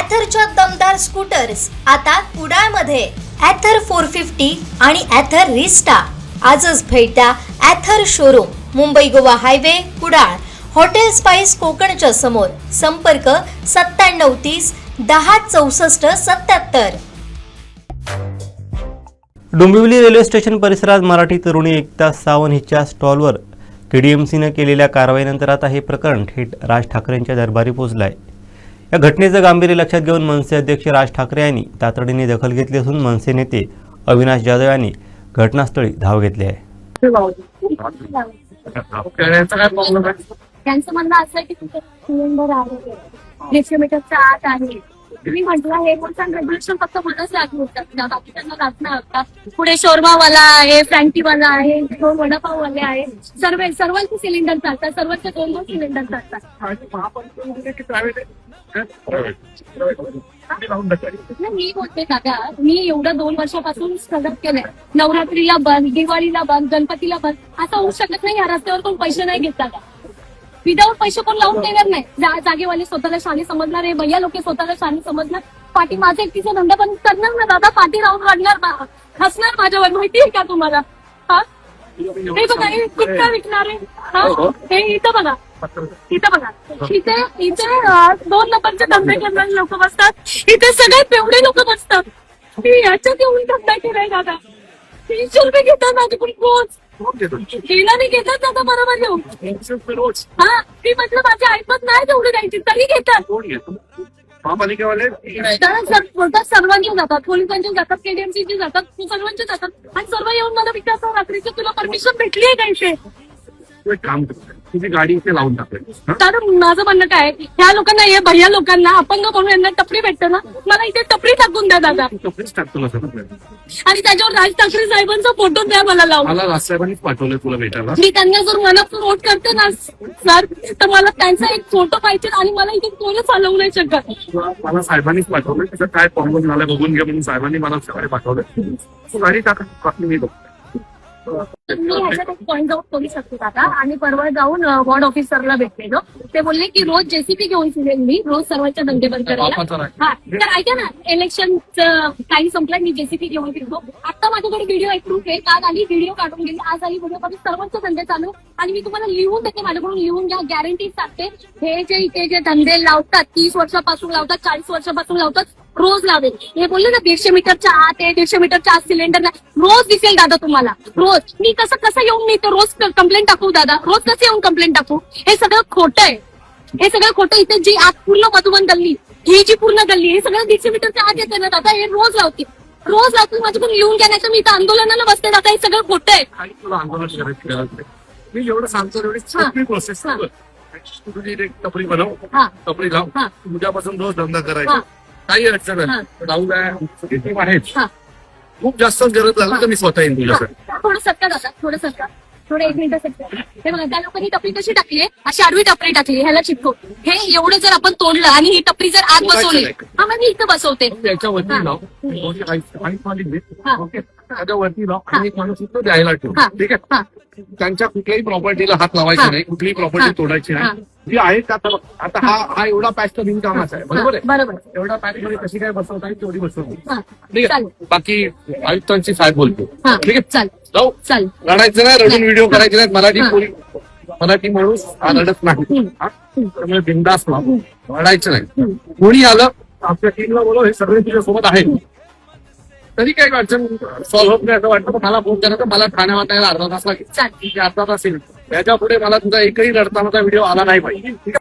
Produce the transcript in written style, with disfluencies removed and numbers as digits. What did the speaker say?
ॲथरच्या दमदार स्कूटर्स आता कुडाळमध्ये. ॲथर 450 आणि ॲथर रिस्टा. आजच भेट द्या Ather showroom, Mumbai Goa highway, Kudal. Hotel spice कोकणच्या समोर. संपर्क 9730 10 64 77. डोंबिवली रेल्वे स्टेशन परिसरात मराठी तरुणी एकता सावंत हिच्या स्टॉलवर केडीएमसीनं केलेल्या कारवाईनंतर आता हे प्रकरण थेट राज ठाकरेंच्या दरबारी पोहोचलं आहे. या घटनेचं गांभीर्य लक्षात घेऊन मनसे अध्यक्ष राज ठाकरे यांनी तातडीने दखल घेतली असून मनसे नेते अविनाश जाधव यांनी घटनास्थळी धाव घेतली आहे. त्यांचं म्हणणं असं की तुमचं सिलेंडर आहे 150 मीटरच्या आत आहे. मी म्हटलं हे रेग्युलेशन फक्त मलाच लागू होतात, बाकी त्यांना लागणार होता. पुढे शोरमावाला आहे, फ्रँकीवाला आहे, 2 वडापाववाले आहे, सर्वांचे सिलेंडर चालतात, सर्वांचे 2 सिलेंडर चालतात. मी बोलते दादा, मी एवढं 2 वर्षापासून स्ट्रगल केलंय. नवरात्रीला बंद, दिवाळीला बंद, गणपतीला बंद. असं होऊ शकत नाही या रस्त्यावर कोण पैसे नाही घेत दादा. विदाऊट पैसे कोण लावून देणार नाही. जागेवाले स्वतःला शाणी समजणार आहे, भैया लोक स्वतःला शाणी समजणार. पाठी माझा एकटीचा धंदा पण करणार ना दादा, पाठी राहून काढणार, हसणार माझ्यावर. माहितीये का तुम्हाला? हा हे बघा, हे कुठं विकणार आहे? हा हे इथं बघा, इथं बघा, इथे 2 नंबरचे धंदे करणारे लोक बसतात. इथे सगळे पेवडे लोक बसतात. याच्यात येऊन धंदा केलाय दादा. 300 रुपये घेतात माझ्याकडून रोज. केला नाही घेतात दादा, बरोबर येऊ. हा ती म्हटलं माझी ऐपत नाही तेवढी द्यायची तरी घेतात. सर्वांनी जातात, पोलिसांचे जातात, केडीएमसीचे जातात, सर्वांचे जातात आणि सर्व येऊन मला विचारतात रात्रीची तुला परमिशन भेटली आहे का इथे? काम तुझी गाडी इथे लावून टाकली. तर माझं म्हणणं काय, ह्या लोकांना, हे भैया लोकांना, अपंग म्हणून यांना टपरी भेटतं ना, मला इथे टपरी टाकून द्या दादा. टपरीच टाकतो ना सर. आणि त्याच्यावर राज ठाकरे साहेबांचा फोटो द्या मला लावून. मला राजसाहेबांनीच पाठवलं तुला भेटायला. मी त्यांना जर मनात वोट करते ना सर, तर मला त्यांचा एक फोटो पाहिजे आणि मला इथे कोणच हलवू नाही शकत. मला साहेबांनीच पाठवलं, त्याचं काय प्रॉब्लेम झाला बघून घ्या म्हणून साहेबांनी मला सकाळी पाठवलं. गाडी टाकली मी मी ह्याच्यात एक पॉईंट आउट करू शकते दादा. आणि परवा जाऊन वॉर्ड ऑफिसरला भेटलेलो. ते बोलले की रोज जेसीपी घेऊन फिरेल मी, रोज सर्वांच्या धंदे बंद करायला. हा तर ऐका ना, इलेक्शनचं टाइम संपला, मी जेसीपी घेऊन फिरतो. आता माझ्याकडे व्हिडिओ एक प्रूफ आहे. काल आली व्हिडिओ काढून गेली, आज आली व्हिडिओ काढून, सर्वांचे धंदे चालू. आणि मी तुम्हाला लिहून देते, माझ्याकडून लिहून घ्या, गॅरंटी सांगते. हे जे इथे जे धंदे लावतात, 30 वर्षापासून लावतात, 40 वर्षापासून लावतात, रोज लावेल. हे बोलले ना 150 मीटरच्या आत आहे, 150 मीटरच्या आत सिलेंडर नाही. रोज दिसेल दादा तुम्हाला, रोज. मी कसं येऊन मी तर रोज कंप्लेंट टाकू दादा, रोज कसं येऊन कंप्लेंट टाकू? हे सगळं खोटं आहे, हे सगळं खोटं. इथे जी आत पूर्ण मधुबन गल्ली, ही जी पूर्ण गल्ली, हे सगळं 150 मीटरच्या आत येते ना दादा. हे रोज लावतील, रोज लावतील. माझ्याकडून लिहून घ्या, नाही मी इथं आंदोलनाला बसते दादा. हे सगळं खोटं आहे. तुला आंदोलन करायची गरज नाही. मी जेवढं सांगतो तेवढी सोपी प्रोसेस. तुझी एक टपरी बनव, टपरी लाव, उद्यापासून रोज धंदा करायचा, काही अडचण नाही. राहू द्या आहेच. खूप जास्त गरज लागली तर मी स्वतः येईन तुझ्यासाठी. थोडं सत्ता दादा, थोडं सत्ता, थोडं 1 मिनिट सत्ता. हे बघा, त्या लोकांनी टपरी कशी टाकली, अशी आडवी टपरी टाकली, ह्याला चिपको. हे एवढं जर आपण तोडलं आणि ही टपरी जर आत बसवली, हा मग मी इथं बसवते. याच्यावरती लाव, त्याच्यावरती लाव आणि एक माणूस इथं द्यायला ठेव. ठीक आहे. त्यांच्या कुठल्याही प्रॉपर्टीला हात लावायचा नाही, कुठलीही प्रॉपर्टी तोडायची नाही. जी आहे आता हा एवढा पॅच तर बिनकामाचा आहे, बरोबर आहे? बरोबर. एवढा पॅच मध्ये कशी काय बसवता येईल तेवढी बसवली. ठीक आहे. बाकी आयुक्तांची साहेब बोलतो. ठीक आहे, चालेल जाऊ. चालेल. रडायचं नाही, रडून व्हिडिओ करायचे नाहीत. मराठी माणूस रडत नाही, त्यामुळे बिंदास रडायचं नाही. कोणी आलं आपल्या टीमला बोलव, हे सगळे तुझ्यासोबत आहे. तरी काही अडचण सॉल्व्ह होत नाही असं वाटतं तर मला फोन करा. तर मला ठाण्यावर यायला अर्धा तास लागेल, अर्धा तास येईल. त्याच्या पुढे मला तुझा एकही रडतानाचा व्हिडिओ आला नाही पाहिजे.